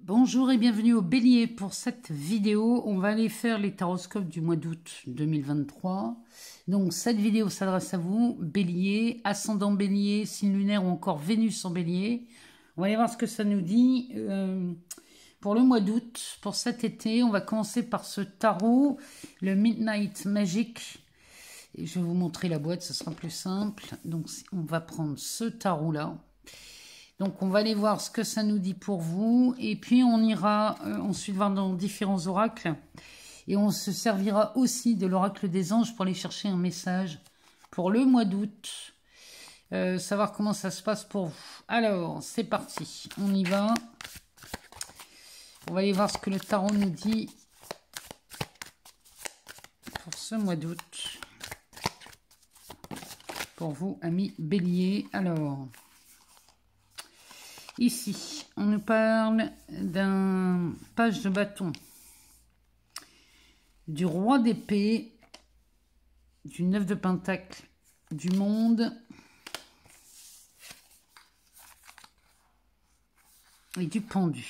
Bonjour et bienvenue au Bélier. Pour cette vidéo, on va aller faire les taroscopes du mois d'août 2023. Donc cette vidéo s'adresse à vous, Bélier, ascendant Bélier, signe lunaire ou encore Vénus en Bélier. On va aller voir ce que ça nous dit pour le mois d'août. Pour cet été, on va commencer par ce tarot, le Midnight Magic. Et je vais vous montrer la boîte, ce sera plus simple. Donc on va prendre ce tarot-là. Donc, on va aller voir ce que ça nous dit pour vous. Et puis, on ira ensuite voir dans différents oracles. Et on se servira aussi de l'oracle des anges pour aller chercher un message pour le mois d'août. Savoir comment ça se passe pour vous. Alors, c'est parti. On y va. On va aller voir ce que le tarot nous dit pour ce mois d'août. Pour vous, amis Bélier. Alors... Ici, on nous parle d'un page de bâton, du roi d'épée, du 9 de pentacle, du monde et du pendu.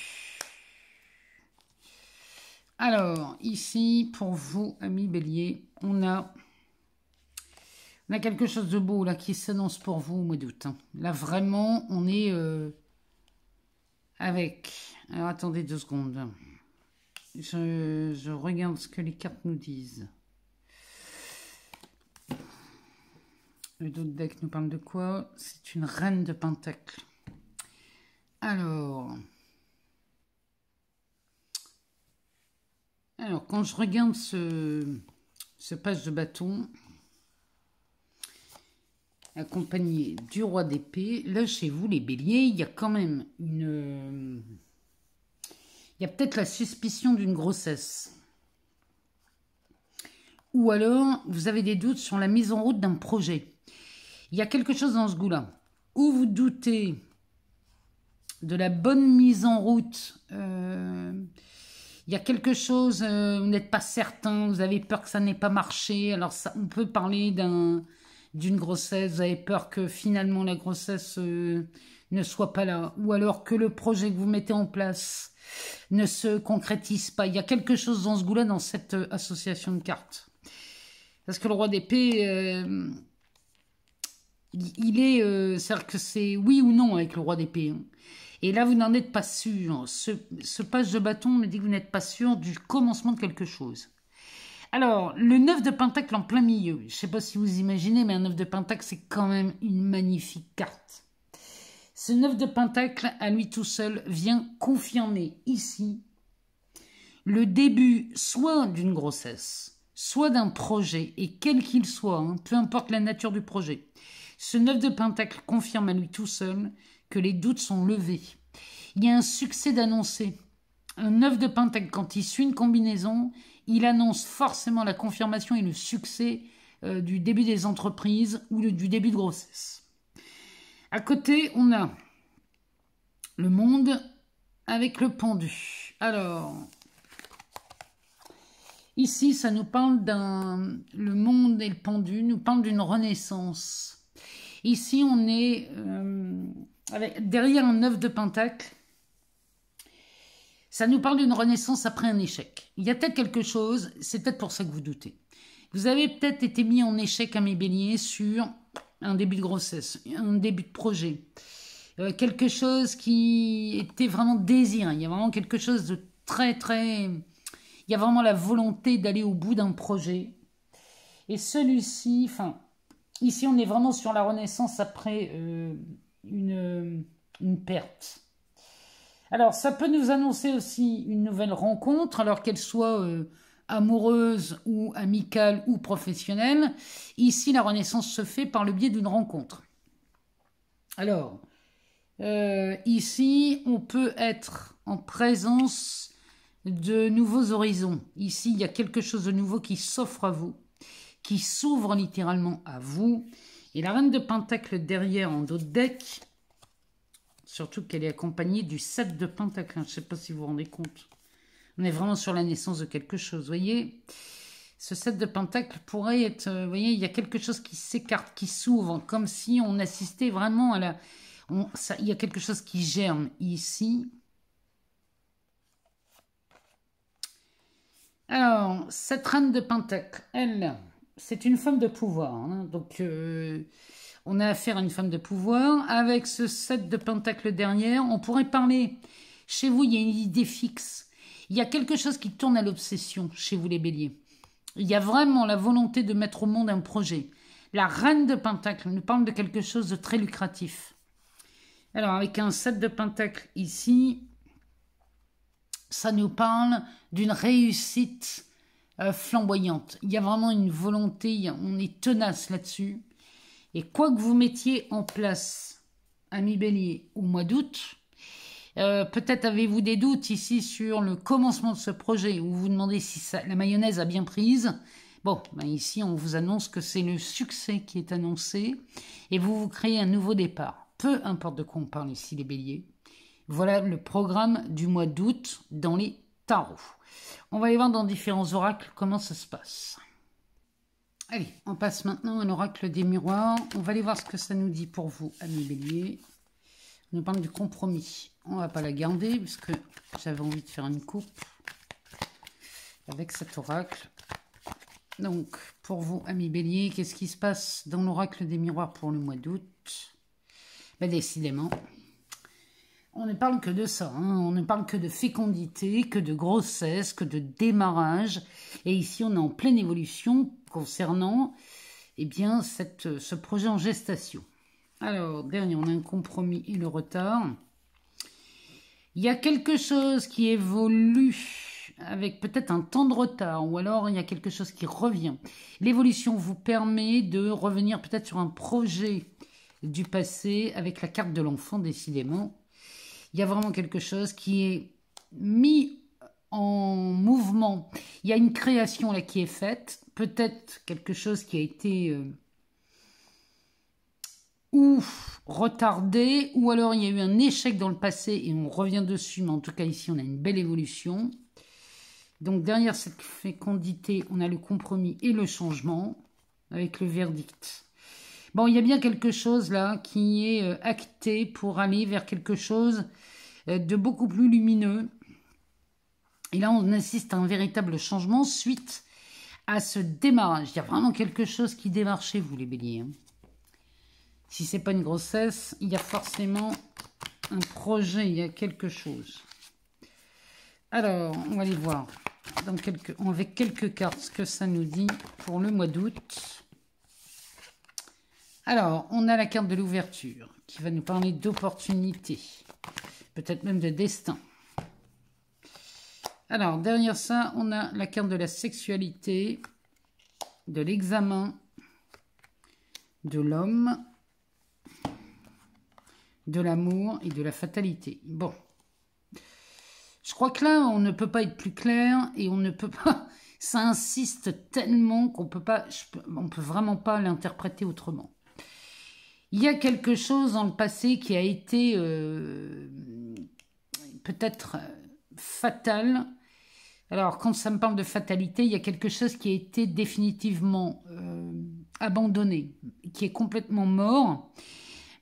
Alors, ici, pour vous, amis Bélier, on a quelque chose de beau là qui s'annonce pour vous au mois d'août. Là, vraiment, on est... avec, alors attendez 2 secondes, je regarde ce que les cartes nous disent. Le dos de deck nous parle de quoi? C'est une reine de pentacle. Alors, quand je regarde ce page de bâton, accompagné du roi d'épée, là chez vous les béliers, il y a quand même une... Il y a peut-être la suspicion d'une grossesse. Ou alors, vous avez des doutes sur la mise en route d'un projet. Il y a quelque chose dans ce goût-là. Ou vous doutez de la bonne mise en route. Il y a quelque chose, vous n'êtes pas certain, vous avez peur que ça n'ait pas marché. Alors ça, on peut parler d'une grossesse, vous avez peur que finalement la grossesse ne soit pas là, ou alors que le projet que vous mettez en place ne se concrétise pas. Il y a quelque chose dans ce goût-là, dans cette association de cartes. Parce que le roi d'épée, c'est-à-dire que c'est oui ou non avec le roi d'épée. Et là, vous n'en êtes pas sûr. Ce page de bâton me dit que vous n'êtes pas sûr du commencement de quelque chose. Alors, le 9 de pentacle en plein milieu. Je ne sais pas si vous imaginez, mais un 9 de pentacle, c'est quand même une magnifique carte. Ce 9 de pentacle, à lui tout seul, vient confirmer ici le début soit d'une grossesse, soit d'un projet, et quel qu'il soit, peu importe la nature du projet. Ce 9 de pentacle confirme à lui tout seul que les doutes sont levés. Il y a un succès d'annoncer. Un 9 de pentacle, quand il suit une combinaison, il annonce forcément la confirmation et le succès du début des entreprises ou du début de grossesse. À côté, on a le monde avec le pendu. Alors, ici, ça nous parle le monde et le pendu nous parle d'une renaissance. Ici, on est derrière un 9 de pentacle. Ça nous parle d'une renaissance après un échec. Il y a peut-être quelque chose, c'est peut-être pour ça que vous doutez. Vous avez peut-être été mis en échec à mes béliers sur un début de grossesse, un début de projet. Quelque chose qui était vraiment désiré. Il y a vraiment quelque chose de très, très... Il y a vraiment la volonté d'aller au bout d'un projet. Et celui-ci, ici on est vraiment sur la renaissance après une perte. Alors, ça peut nous annoncer aussi une nouvelle rencontre, alors qu'elle soit amoureuse ou amicale ou professionnelle. Ici, la renaissance se fait par le biais d'une rencontre. Alors, ici, on peut être en présence de nouveaux horizons. Ici, il y a quelque chose de nouveau qui s'offre à vous, qui s'ouvre littéralement à vous. Et la reine de pentacle derrière en dos de deck... Surtout qu'elle est accompagnée du 7 de pentacle. Je ne sais pas si vous vous rendez compte. On est vraiment sur la naissance de quelque chose. Vous voyez, ce 7 de pentacle pourrait être... Vous voyez, il y a quelque chose qui s'écarte, qui s'ouvre. Comme si on assistait vraiment à la... il y a quelque chose qui germe ici. Alors, cette reine de Pentacle, elle, c'est une femme de pouvoir. Hein. Donc, on a affaire à une femme de pouvoir. Avec ce 7 de Pentacle derrière, on pourrait parler. Chez vous, il y a une idée fixe. Il y a quelque chose qui tourne à l'obsession chez vous, les béliers. Il y a vraiment la volonté de mettre au monde un projet. La reine de Pentacle nous parle de quelque chose de très lucratif. Alors, avec un 7 de Pentacle ici, ça nous parle d'une réussite flamboyante. Il y a vraiment une volonté, on est tenace là-dessus. Et quoi que vous mettiez en place, ami bélier, au mois d'août, peut-être avez-vous des doutes ici sur le commencement de ce projet, où vous vous demandez si la mayonnaise a bien prise. Bon, ben ici, on vous annonce que c'est le succès qui est annoncé, et vous créez un nouveau départ. Peu importe de quoi on parle ici, les béliers. Voilà le programme du mois d'août dans les tarots. On va aller voir dans différents oracles comment ça se passe. Allez, on passe maintenant à l'oracle des miroirs. On va aller voir ce que ça nous dit pour vous, amis béliers. On nous parle du compromis. On ne va pas la garder parce que j'avais envie de faire une coupe avec cet oracle. Donc, pour vous, amis béliers, qu'est-ce qui se passe dans l'oracle des miroirs pour le mois d'août? Ben, décidément, on ne parle que de ça. Hein. On ne parle que de fécondité, que de grossesse, que de démarrage. Et ici, on est en pleine évolution concernant bien, ce projet en gestation. Alors, dernier, on a un compromis et le retard. Il y a quelque chose qui évolue avec peut-être un temps de retard, ou alors il y a quelque chose qui revient. L'évolution vous permet de revenir peut-être sur un projet du passé avec la carte de l'enfant, décidément. Il y a vraiment quelque chose qui est mis en mouvement. Il y a une création là qui est faite. Peut-être quelque chose qui a été ou retardé, ou alors il y a eu un échec dans le passé et on revient dessus. Mais en tout cas ici, on a une belle évolution. Donc derrière cette fécondité, on a le compromis et le changement avec le verdict. Bon, il y a bien quelque chose là qui est acté pour aller vers quelque chose de beaucoup plus lumineux. Et là, on assiste à un véritable changement suite à ce démarrage. Il y a vraiment quelque chose qui démarre chez vous, les béliers. Hein. Si ce n'est pas une grossesse, il y a forcément un projet, il y a quelque chose. Alors, on va aller voir avec quelques cartes ce que ça nous dit pour le mois d'août. Alors, on a la carte de l'ouverture qui va nous parler d'opportunité, peut-être même de destin. Alors, derrière ça, on a la carte de la sexualité, de l'examen, de l'homme, de l'amour et de la fatalité. Bon. Je crois que là, on ne peut pas être plus clair et on ne peut pas... Ça insiste tellement qu'on peut pas... On peut vraiment pas l'interpréter autrement. Il y a quelque chose dans le passé qui a été peut-être fatal. Alors, quand ça me parle de fatalité, il y a quelque chose qui a été définitivement abandonné, qui est complètement mort.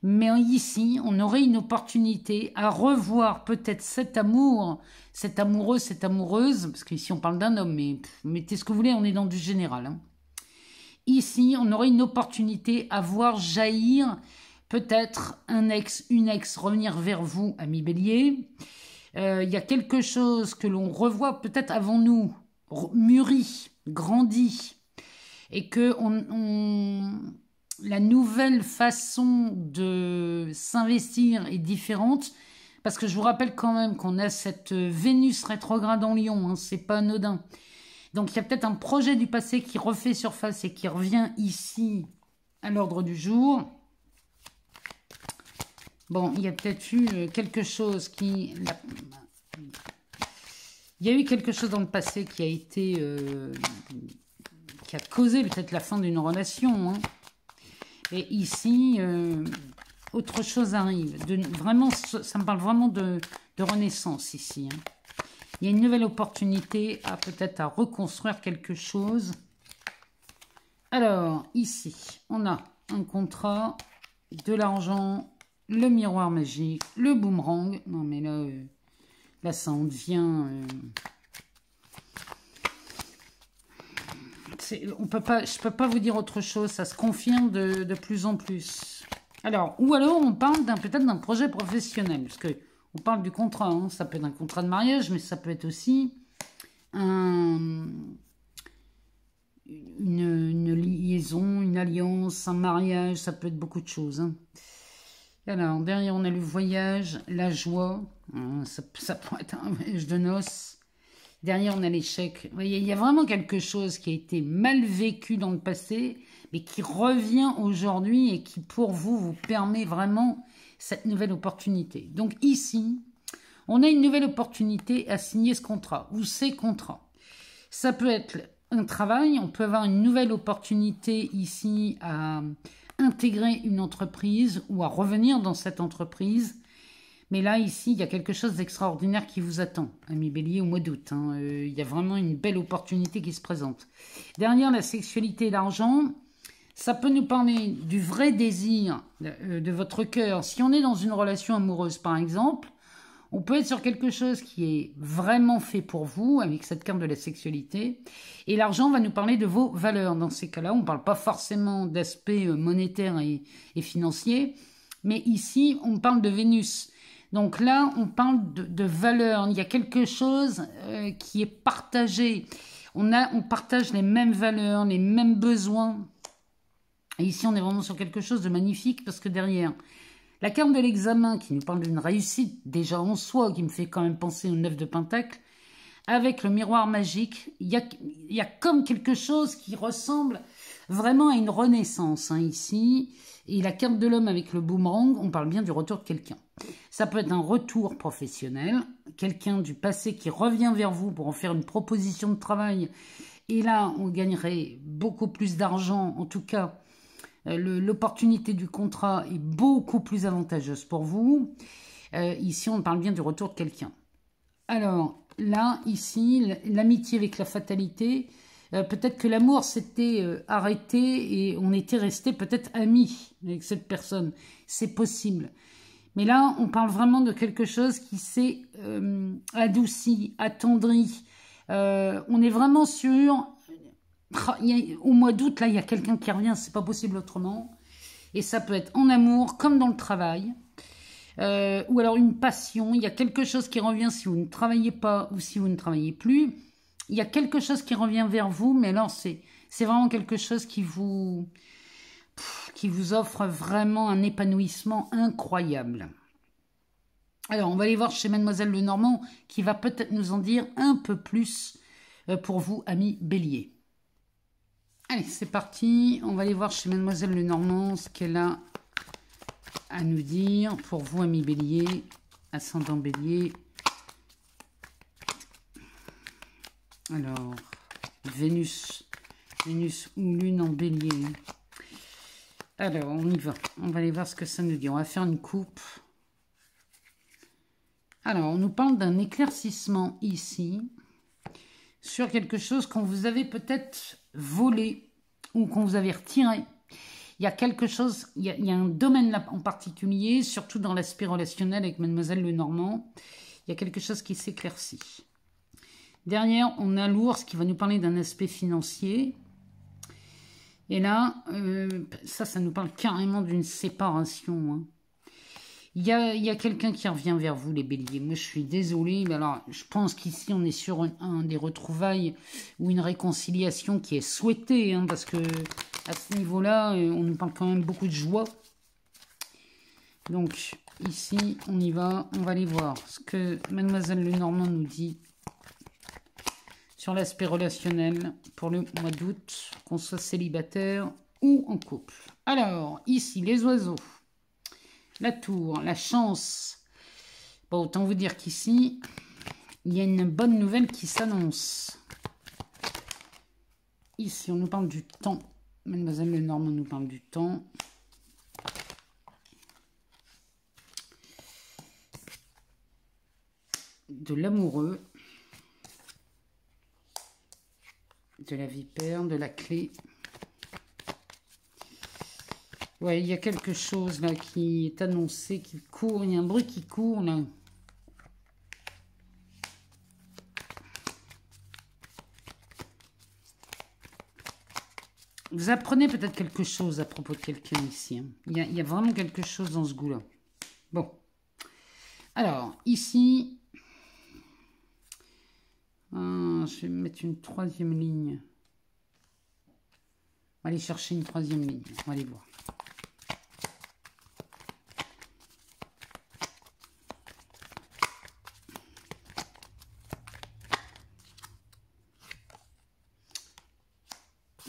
Mais ici, on aurait une opportunité à revoir peut-être cet amour, cet amoureux, cette amoureuse, parce qu'ici on parle d'un homme, mais mettez ce que vous voulez, on est dans du général. Hein. Ici, on aurait une opportunité à voir jaillir peut-être un ex, une ex, revenir vers vous, ami bélier. Il y a quelque chose que l'on revoit, peut-être avons-nous mûri, grandi, et que la nouvelle façon de s'investir est différente, parce que je vous rappelle quand même qu'on a cette Vénus rétrograde en Lion, hein, c'est pas anodin. Donc il y a peut-être un projet du passé qui refait surface et qui revient ici à l'ordre du jour. Bon, il y a peut-être eu quelque chose qui... Il y a eu quelque chose dans le passé qui a été... qui a causé peut-être la fin d'une relation, hein. Et ici, autre chose arrive. Vraiment, ça me parle vraiment de renaissance ici. Hein. Il y a une nouvelle opportunité à peut-être à reconstruire quelque chose. Alors, ici, on a un contrat, de l'argent, le miroir magique, le boomerang. Non, mais là ça en devient... je peux pas vous dire autre chose, ça se confirme de plus en plus. Alors, ou alors on parle peut-être d'un projet professionnel, parce que on parle du contrat, hein, ça peut être un contrat de mariage, mais ça peut être aussi une liaison, une alliance, un mariage, ça peut être beaucoup de choses. Hein. Alors, derrière, on a le voyage, la joie, hein, ça pourrait être un voyage de noces. Derrière, on a l'échec. Vous voyez, il y a vraiment quelque chose qui a été mal vécu dans le passé, mais qui revient aujourd'hui et qui, pour vous, vous permet vraiment cette nouvelle opportunité. Donc ici, on a une nouvelle opportunité à signer ce contrat ou ces contrats. Ça peut être un travail, on peut avoir une nouvelle opportunité ici à intégrer une entreprise ou à revenir dans cette entreprise. Mais là, ici, il y a quelque chose d'extraordinaire qui vous attend, ami Bélier, au mois d'août. Hein. Il y a vraiment une belle opportunité qui se présente. Derrière la sexualité et l'argent, ça peut nous parler du vrai désir de votre cœur. Si on est dans une relation amoureuse, par exemple, on peut être sur quelque chose qui est vraiment fait pour vous, avec cette carte de la sexualité. Et l'argent va nous parler de vos valeurs. Dans ces cas-là, on ne parle pas forcément d'aspect monétaire et financier, mais ici, on parle de Vénus. Donc là, on parle de valeurs. Il y a quelque chose qui est partagé. On partage les mêmes valeurs, les mêmes besoins. Et ici, on est vraiment sur quelque chose de magnifique parce que derrière, la carte de l'examen qui nous parle d'une réussite déjà en soi, qui me fait quand même penser au 9 de Pentacle, avec le miroir magique, il y a comme quelque chose qui ressemble vraiment à une renaissance hein, ici. Et la carte de l'homme avec le boomerang, on parle bien du retour de quelqu'un. Ça peut être un retour professionnel, quelqu'un du passé qui revient vers vous pour en faire une proposition de travail. Et là, on gagnerait beaucoup plus d'argent. En tout cas, l'opportunité du contrat est beaucoup plus avantageuse pour vous. Ici, on parle bien du retour de quelqu'un. Alors, là, ici, l'amitié avec la fatalité... peut-être que l'amour s'était arrêté et on était resté peut-être amis avec cette personne. C'est possible. Mais là, on parle vraiment de quelque chose qui s'est adouci, attendri. On est vraiment sur... Au mois d'août, là, il y a quelqu'un qui revient, c'est pas possible autrement. Et ça peut être en amour, comme dans le travail. Ou alors une passion. Il y a quelque chose qui revient si vous ne travaillez pas ou si vous ne travaillez plus. Il y a quelque chose qui revient vers vous, mais alors c'est vraiment quelque chose qui vous offre vraiment un épanouissement incroyable. Alors, on va aller voir chez Mademoiselle Lenormand, qui va peut-être nous en dire un peu plus pour vous, amis Bélier. Allez, c'est parti. On va aller voir chez Mademoiselle Lenormand ce qu'elle a à nous dire pour vous, amis Bélier, ascendant Bélier. Alors, Vénus ou Lune en Bélier. Alors, on y va. On va aller voir ce que ça nous dit. On va faire une coupe. Alors, on nous parle d'un éclaircissement ici sur quelque chose qu'on vous avait peut-être volé ou qu'on vous avait retiré. Il y a quelque chose, il y a un domaine là en particulier, surtout dans l'aspect relationnel avec Mademoiselle Lenormand. Il y a quelque chose qui s'éclaircit. Derrière, on a l'ours qui va nous parler d'un aspect financier. Et là, ça nous parle carrément d'une séparation. Hein. Il y a quelqu'un qui revient vers vous, les béliers. Moi, je suis désolée. Mais alors, je pense qu'ici, on est sur un des retrouvailles ou une réconciliation qui est souhaitée. Hein, parce que à ce niveau-là, on nous parle quand même beaucoup de joie. Donc, ici, on y va. On va aller voir ce que Mademoiselle Lenormand nous dit sur l'aspect relationnel pour le mois d'août, qu'on soit célibataire ou en couple. Alors, ici, les oiseaux, la tour, la chance. Bon, autant vous dire qu'ici, il y a une bonne nouvelle qui s'annonce. Ici, on nous parle du temps. Mademoiselle Lenormand nous parle du temps. De l'amoureux. De la vipère, de la clé. Ouais, il y a quelque chose là qui est annoncé, qui court. Il y a un bruit qui court là. Vous apprenez peut-être quelque chose à propos de quelqu'un ici. Hein. Il y a vraiment quelque chose dans ce goût-là. Bon. Alors, ici, je vais mettre une troisième ligne. On va aller chercher une troisième ligne. On va aller voir.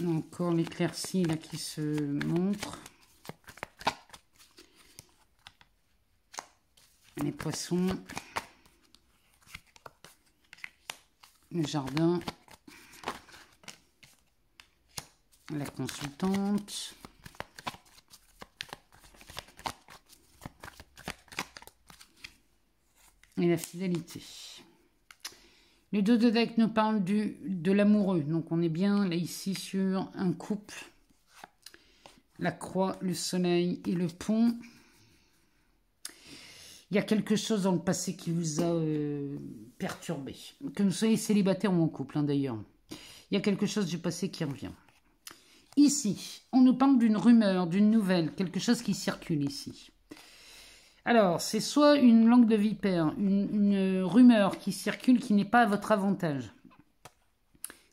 Encore l'éclaircie là qui se montre. Les poissons. Le jardin. La consultante. Et la fidélité. Le dos de deck nous parle de l'amoureux. Donc on est bien là ici sur un couple. La croix, le soleil et le pont. Il y a quelque chose dans le passé qui vous a perturbé. Que vous soyez célibataire ou en couple hein, d'ailleurs. Il y a quelque chose du passé qui revient. Ici, on nous parle d'une rumeur, d'une nouvelle. Quelque chose qui circule ici. Alors, c'est soit une langue de vipère, une rumeur qui circule qui n'est pas à votre avantage.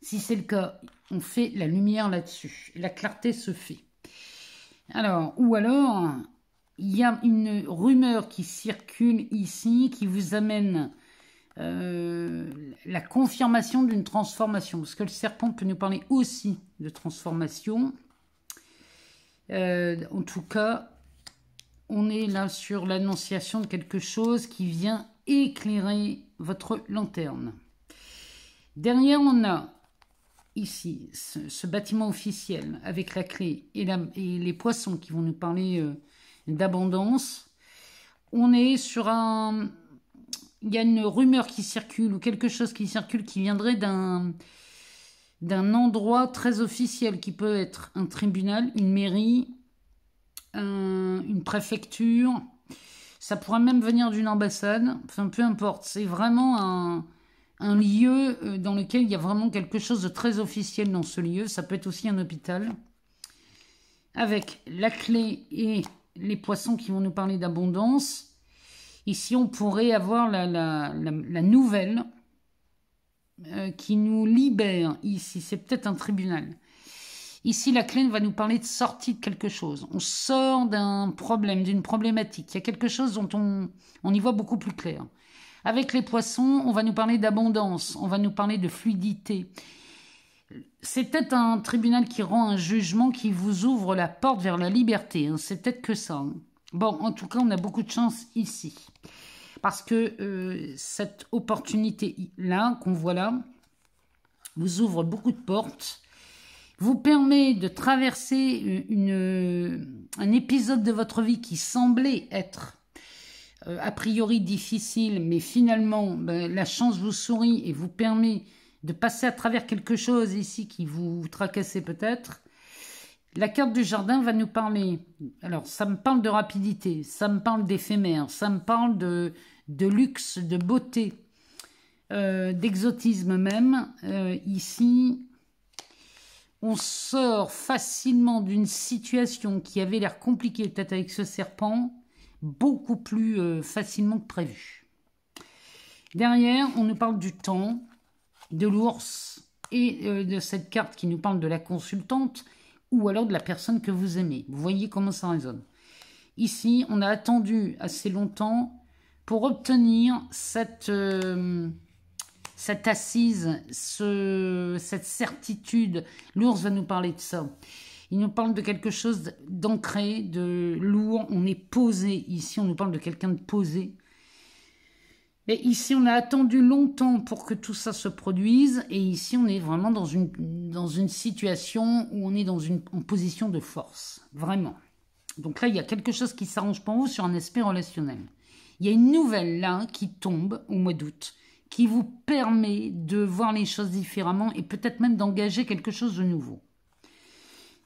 Si c'est le cas, on fait la lumière là-dessus. La clarté se fait. Alors, ou alors, il y a une rumeur qui circule ici qui vous amène la confirmation d'une transformation. Parce que le serpent peut nous parler aussi de transformation. En tout cas... On est là sur l'annonciation de quelque chose qui vient éclairer votre lanterne. Derrière, on a ici ce bâtiment officiel avec la clé et les poissons qui vont nous parler d'abondance. On est sur un... Il y a une rumeur qui circule ou quelque chose qui circule qui viendrait d'un endroit très officiel qui peut être un tribunal, une mairie... une préfecture, ça pourrait même venir d'une ambassade, enfin peu importe, c'est vraiment un lieu dans lequel il y a vraiment quelque chose de très officiel dans ce lieu, ça peut être aussi un hôpital, avec la clé et les poissons qui vont nous parler d'abondance. Ici on pourrait avoir la nouvelle qui nous libère, ici c'est peut-être un tribunal. Ici, la clé va nous parler de sortie de quelque chose. On sort d'un problème, d'une problématique. Il y a quelque chose dont on y voit beaucoup plus clair. Avec les poissons, on va nous parler d'abondance. On va nous parler de fluidité. C'est peut-être un tribunal qui rend un jugement qui vous ouvre la porte vers la liberté. Hein. C'est peut-être que ça. Hein. Bon, en tout cas, on a beaucoup de chance ici. Parce que cette opportunité-là, qu'on voit là, vous ouvre beaucoup de portes. Vous permet de traverser un épisode de votre vie qui semblait être a priori difficile, mais finalement la chance vous sourit et vous permet de passer à travers quelque chose ici qui vous tracassait peut-être. La carte du jardin va nous parler, alors ça me parle de rapidité, ça me parle d'éphémère, ça me parle de luxe, de beauté, d'exotisme même. Ici... On sort facilement d'une situation qui avait l'air compliquée, peut-être avec ce serpent, beaucoup plus facilement que prévu. Derrière, on nous parle du temps, de l'ours et de cette carte qui nous parle de la consultante ou alors de la personne que vous aimez. Vous voyez comment ça résonne. Ici, on a attendu assez longtemps pour obtenir cette assise, cette certitude. L'ours va nous parler de ça. Il nous parle de quelque chose d'ancré, de lourd. On est posé. Ici, on nous parle de quelqu'un de posé. Et ici, on a attendu longtemps pour que tout ça se produise. Et ici, on est vraiment dans une situation où on est en position de force. Vraiment. Donc là, il y a quelque chose qui s'arrange pour vous sur un aspect relationnel. Il y a une nouvelle là qui tombe au mois d'août, qui vous permet de voir les choses différemment et peut-être même d'engager quelque chose de nouveau.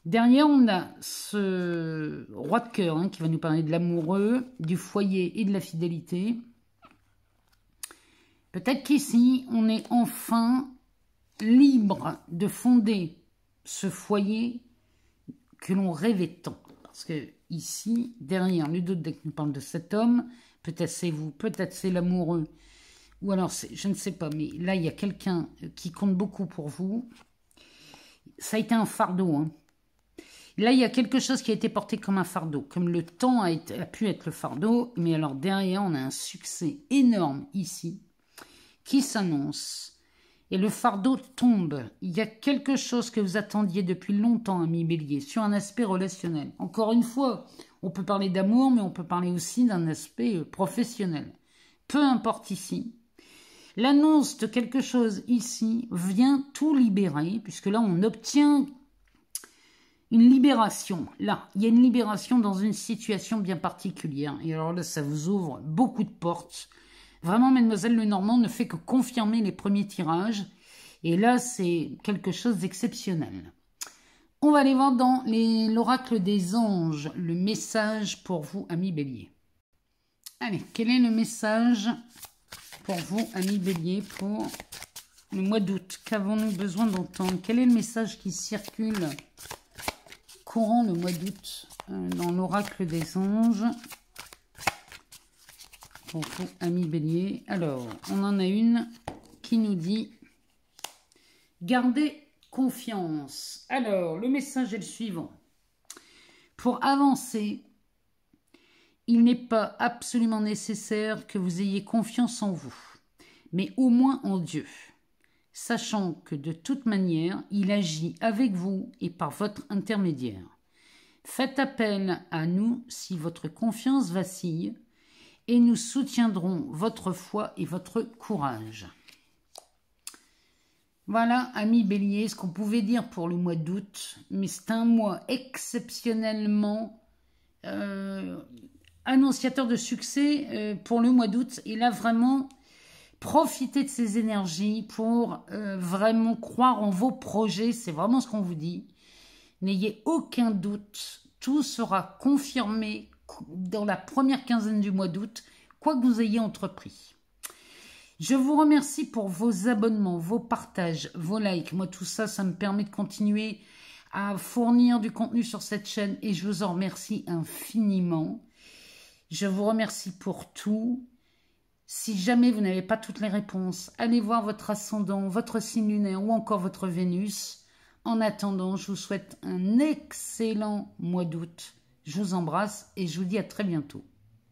Derrière, on a ce roi de cœur qui va nous parler de l'amoureux, du foyer et de la fidélité. Peut-être qu'ici, on est enfin libre de fonder ce foyer que l'on rêvait tant. Parce que ici, derrière le dodeck nous parle de cet homme, peut-être c'est vous, peut-être c'est l'amoureux, ou alors je ne sais pas, mais là il y a quelqu'un qui compte beaucoup pour vous. Ça a été un fardeau, hein. Là, il y a quelque chose qui a été porté comme un fardeau, comme le temps a pu être le fardeau, mais alors derrière, on a un succès énorme ici qui s'annonce. Et le fardeau tombe. Il y a quelque chose que vous attendiez depuis longtemps, ami Bélier, sur un aspect relationnel. Encore une fois, on peut parler d'amour, mais on peut parler aussi d'un aspect professionnel. Peu importe ici. L'annonce de quelque chose ici vient tout libérer, puisque là, on obtient une libération. Là, il y a une libération dans une situation bien particulière. Et alors là, ça vous ouvre beaucoup de portes. Vraiment, Mademoiselle Lenormand ne fait que confirmer les premiers tirages. Et là, c'est quelque chose d'exceptionnel. On va aller voir dans l'oracle des anges, le message pour vous, amis Bélier. Allez, quel est le message pour vous, amis Bélier, pour le mois d'août? Qu'avons-nous besoin d'entendre? Quel est le message qui circule courant le mois d'août dans l'oracle des anges pour vous, amis Bélier? Alors, on en a une qui nous dit « Gardez confiance ». Alors, le message est le suivant. Pour avancer, il n'est pas absolument nécessaire que vous ayez confiance en vous, mais au moins en Dieu, sachant que de toute manière, il agit avec vous et par votre intermédiaire. Faites appel à nous si votre confiance vacille, et nous soutiendrons votre foi et votre courage. Voilà, amis Bélier, ce qu'on pouvait dire pour le mois d'août, mais c'est un mois exceptionnellement annonciateur de succès pour le mois d'août. Et là, vraiment, profitez de ces énergies pour vraiment croire en vos projets. C'est vraiment ce qu'on vous dit. N'ayez aucun doute. Tout sera confirmé dans la première quinzaine du mois d'août, quoi que vous ayez entrepris. Je vous remercie pour vos abonnements, vos partages, vos likes. Moi, tout ça, ça me permet de continuer à fournir du contenu sur cette chaîne et je vous en remercie infiniment. Je vous remercie pour tout. Si jamais vous n'avez pas toutes les réponses, allez voir votre ascendant, votre signe lunaire ou encore votre Vénus. En attendant, je vous souhaite un excellent mois d'août. Je vous embrasse et je vous dis à très bientôt.